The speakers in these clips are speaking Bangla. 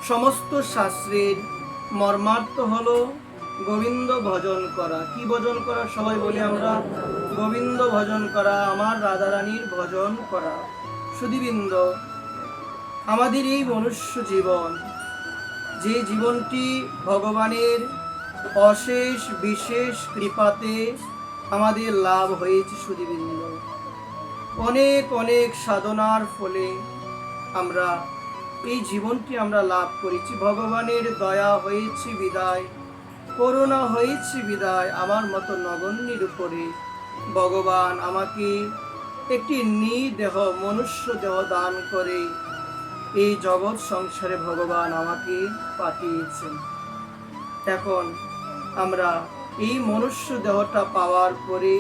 সমস্ত শাস্ত্রের মর্মার্থ হলো গোবিন্দ ভজন করা। কি ভজন করা? সবাই বলি আমরা, গোবিন্দ ভজন করা, আমার রাধারানীর ভজন করা। সুধীবৃন্দ, আমাদের এই মনুষ্য জীবন, যে জীবনটি ভগবানের অশেষ বিশেষ কৃপাতে আমাদের লাভ হয়েছে সুধীবৃন্দ, অনেক অনেক সাধনার ফলে আমরা এই জীবনটি আমরা লাভ করেছি। ভগবানের দয়া হয়েছে বিদায়, করুণা হয়েছে বিদায়, আমার মতো নগণ্যের উপরে ভগবান আমাকে একটি নিদেহ মনুষ্য দেহ দান করে এই জগৎ সংসারে ভগবান আমাকে পাঠিয়েছেন। এখন আমরা এই মনুষ্য দেহটা পাওয়ার পরে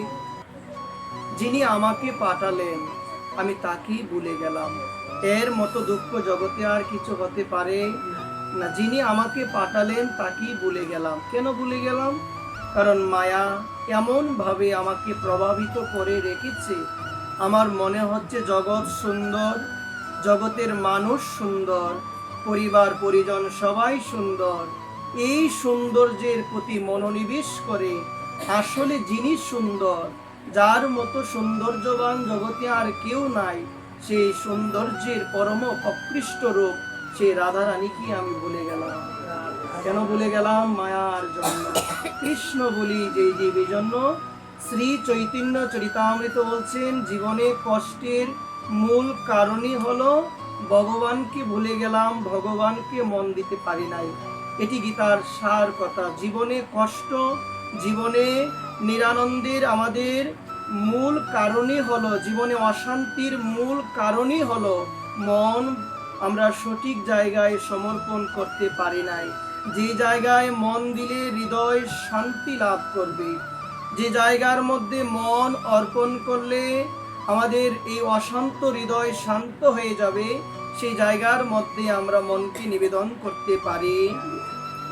যিনি আমাকে পাঠালেন আমি তাকেই ভুলে গেলাম। এর মতো দুঃখ জগতে আর কিছু হতে পারে না। যিনি আমাকে পাঠালেন তাকেই ভুলে গেলাম। কেন ভুলে গেলাম? কারণ মায়া এমনভাবে আমাকে প্রভাবিত করে রেখেছে, আমার মনে হচ্ছে জগৎ সুন্দর, জগতের মানুষ সুন্দর, পরিবার পরিজন সবাই সুন্দর। এই সৌন্দর্যের প্রতি মনোনিবেশ করে আসলে যিনি সুন্দর, যার মতো সৌন্দর্যবান জগতে আর কেউ নাই, সেই সৌন্দর্যের পরম অকৃষ্ট রূপ সেই রাধারানীকে আমি ভুলে গেলাম। কেন ভুলে গেলাম? মায়ার জন্য। কৃষ্ণ বলি যেই জীবের জন্য শ্রী চৈতন্য চরিতামৃত বলছেন জীবনে কষ্টের মূল কারণই হলো ভগবানকে ভুলে গেলাম, ভগবানকে মন দিতে পারি নাই। এটি গীতার সার কথা। জীবনে কষ্ট, জীবনে নিরানন্দের আমাদের মূল কারণই হলো, জীবনে অশান্তির মূল কারণই হলো মন আমরা সঠিক জায়গায় সমর্পণ করতে পারি নাই। যে জায়গায় মন দিলে হৃদয় শান্তি লাভ করবে, যে জায়গার মধ্যে মন অর্পণ করলে আমাদের এই অশান্ত হৃদয় শান্ত হয়ে যাবে, সেই জায়গার মধ্যে আমরা মনকে নিবেদন করতে পারি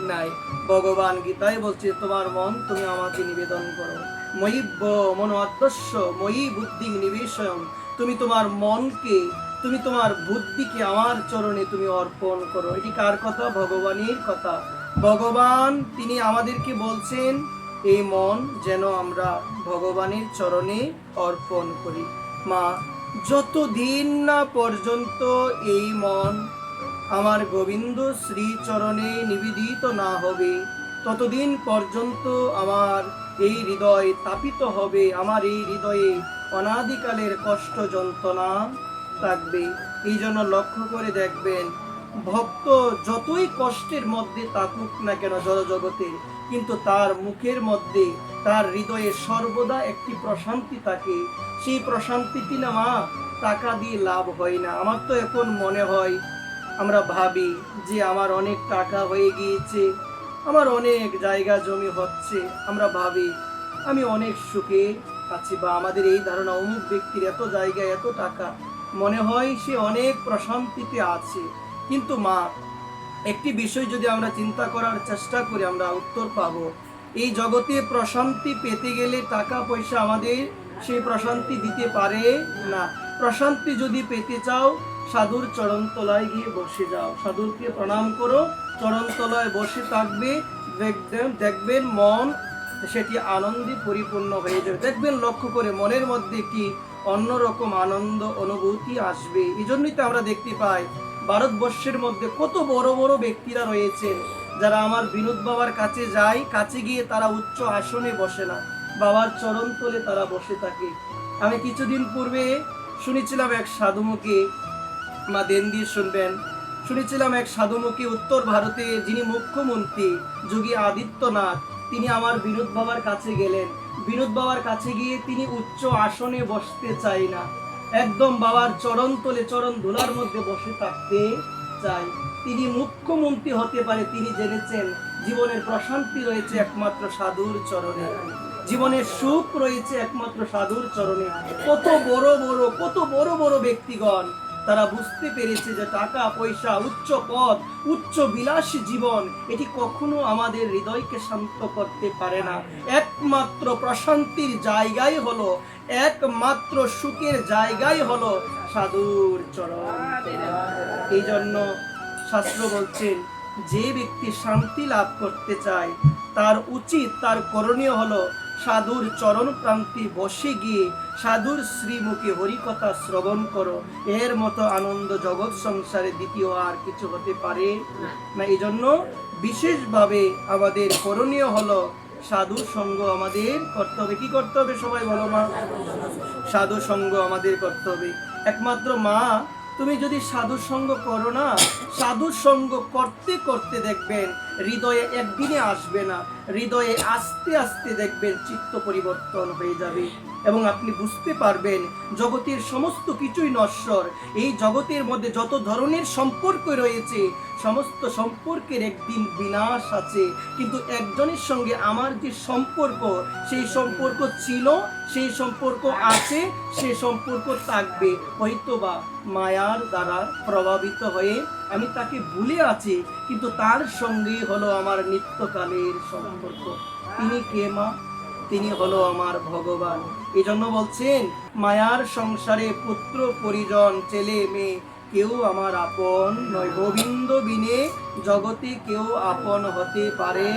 নাই। ভগবান গীতায় বলছে তোমার মন তুমি আমাকে নিবেদন করো। ময়িব্য মন অদ্দস্য ময়ি বুদ্ধি নিবেশয়ম, তুমি তোমার মনকে, তুমি তোমার বুদ্ধিকে আমার চরণে তুমি অর্পণ করো। এটি কার কথা? ভগবানের কথা। ভগবান তিনি আমাদেরকে বলছেন এই মন যেন আমরা ভগবানের চরণে অর্পণ করি। মা, যতদিন না পর্যন্ত এই মন আমার গোবিন্দ শ্রীচরণে নিবেদিত না হবে, ততদিন পর্যন্ত আমার এই হৃদয় তাপিত হবে, আমার এই হৃদয়ে অনাদিকালের কষ্ট যন্ত্রণা থাকবে। এই জন্য লক্ষ্য করে দেখবেন, ভক্ত যতই কষ্টের মধ্যে থাকুক না কেন জড়জগতে, কিন্তু তার মুখের মধ্যে, তার হৃদয়ে সর্বদা একটি প্রশান্তি থাকে। সেই প্রশান্তিটি না মা টাকা দিয়ে লাভ হয় না। আমার তো এখন মনে হয়, আমরা ভাবি যে আমার অনেক টাকা হয়ে গিয়েছে, আমার অনেক জায়গা জমি হচ্ছে, আমরা ভাবি আমি অনেক সুখে আছি, বা আমাদের এই ধারণা অমুক ব্যক্তির এত জায়গা এত টাকা, মনে হয় সে অনেক প্রশান্তিতে আছে। কিন্তু মা, একটি বিষয় যদি আমরা চিন্তা করার চেষ্টা করি আমরা উত্তর পাবো। এই জগতে প্রশান্তি পেতে গেলে টাকা পয়সা আমাদের সেই প্রশান্তি দিতে পারে না। প্রশান্তি যদি পেতে চাও, সাধুর চরণতলায় গিয়ে বসে যাও, সাধুকে প্রণাম করো, চরণতলায় বসে থাকবে, দেখবেন মন সেটি আনন্দে পরিপূর্ণ হয়ে যাবে। দেখবেন লক্ষ্য করে মনের মধ্যে একটি অন্যরকম আনন্দ অনুভূতি আসবে। এই জন্যই তো আমরা দেখতে পাই ভারতবর্ষের মধ্যে কত বড় বড় ব্যক্তিরা রয়েছেন, যারা আমার বিনোদ বাবার কাছে যায়, কাছে গিয়ে তারা উচ্চ আসনে বসে না, বাবার চরণ তলে তারা বসে থাকে। আমি কিছুদিন পূর্বে শুনেছিলাম এক সাধুমুখী, মা দেন দিয়ে শুনবেন, শুনেছিলাম এক সাধুমুখী উত্তর ভারতে যিনি মুখ্যমন্ত্রী যোগী আদিত্যনাথ, তিনি আমার বিনোদ বাবার কাছে গেলেন। বিনোদ বাবার কাছে গিয়ে তিনি উচ্চ আসনে বসতে চাই না, একদম বাবার চরণ তলে চরণ ধুলার মধ্যে বসে থাকতে চাই। তিনি মুখ্যমন্ত্রী হতে পারে, তিনি জেনেছেন জীবনের প্রশান্তি রয়েছে একমাত্র সাধুর চরণে, জীবনের সুখ রয়েছে একমাত্র সাধুর চরণে। কত বড় বড় ব্যক্তিগণ তারা বুঝতে পেরেছে যে টাকা পয়সা, উচ্চ পদ, উচ্চ বিলাসী জীবন এটি কখনো আমাদের হৃদয়কে শান্ত করতে পারে না। একমাত্র প্রশান্তির জায়গাই হলো, একমাত্র সুখের জায়গাই হলো সাধুর চরণ। এই জন্য শাস্ত্র বলছেন যে ব্যক্তি শান্তি লাভ করতে চায় তার উচিত, তার করণীয় হলো সাধুর চরণ প্রান্তে বসে গিয়ে সাধুর শ্রীমুখে হরিকথা শ্রবণ করো। এর মতো আনন্দ জগৎ সংসারে দ্বিতীয় আর কিছু হতে পারে না। এই জন্য বিশেষভাবে আমাদের করণীয় হলো সাধু সঙ্গ আমাদের করতে হবে। কি করতে হবে সবাই বলো মা? সাধু সঙ্গ আমাদের করতে হবে। একমাত্র মা, তুমি যদি সাধু সঙ্গ করো না, সাধু সঙ্গ করতে করতে দেখবেন হৃদয়ে একদিনে আসবে না, হৃদয়ে আস্তে আস্তে দেখবেন চিত্ত পরিবর্তন হয়ে যাবে এবং আপনি বুঝতে পারবেন জগতের সমস্ত কিছুই নশ্বর। এই জগতের মধ্যে যত ধরনের সম্পর্ক রয়েছে সমস্ত সম্পর্কের একদিন বিনাশ আছে, কিন্তু একজনের সঙ্গে আমার যে সম্পর্ক, সেই সম্পর্ক ছিল, সেই সম্পর্ক আছে, সেই সম্পর্ক থাকবে। হয়তোবা মায়ার দ্বারা প্রভাবিত হয়ে আমি তাকে ভুলে আছি, কিন্তু তার সঙ্গেই হলো আমার নিত্যকালের সম্পর্ক। তিনি কে মা? তিনি হলো আমার ভগবান। এই জন্য বলছেন মায়ার সংসারে পুত্র পরিজন ছেলে মেয়ে কেউ আমার আপন নয়, গোবিন্দ বিনে জগতে কেউ আপন হতে পারে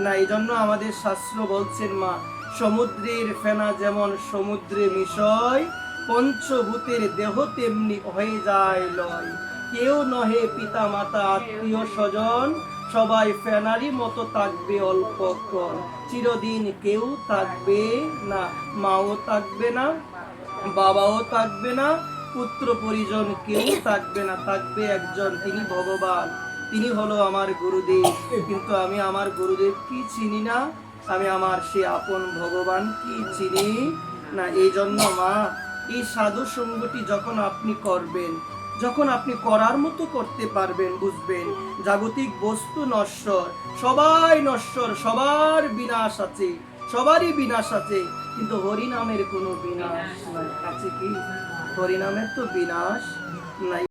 না। এই জন্য আমাদের শাস্ত্র বলছেন মা, সমুদ্রের ফেনা যেমন সমুদ্রে মিশয়, পঞ্চভূতের দেহ তেমনি হয়ে যায় লয়। কেউ নহে পিতা মাতা আত্মীয় স্বজন, সবাই ফেনারি মতো থাকবে অল্পক্ষণ, চিরদিন কেউ থাকবে না। মাও থাকবে না, বাবাও থাকবে না, পুত্র পরিজন কেউ থাকবে না, থাকবে একজন, তিনি ভগবান, তিনি হলো আমার গুরুদেব। কিন্তু আমি আমার গুরুদেব কি চিনি না, আমি আমার সে আপন ভগবান কি চিনি না। এই জন্য মা, এই সাধু সঙ্গটি যখন আপনি করবেন, যখন আপনি করার মতো করতে পারবেন, বুঝবেন জাগতিক বস্তু নশ্বর, সবাই নশ্বর, সবার বিনাশ আছে, সবারই বিনাশ আছে, কিন্তু হরিনামের কোনো বিনাশ নাই। আছে কি? হরিনামের তো বিনাশ নাই।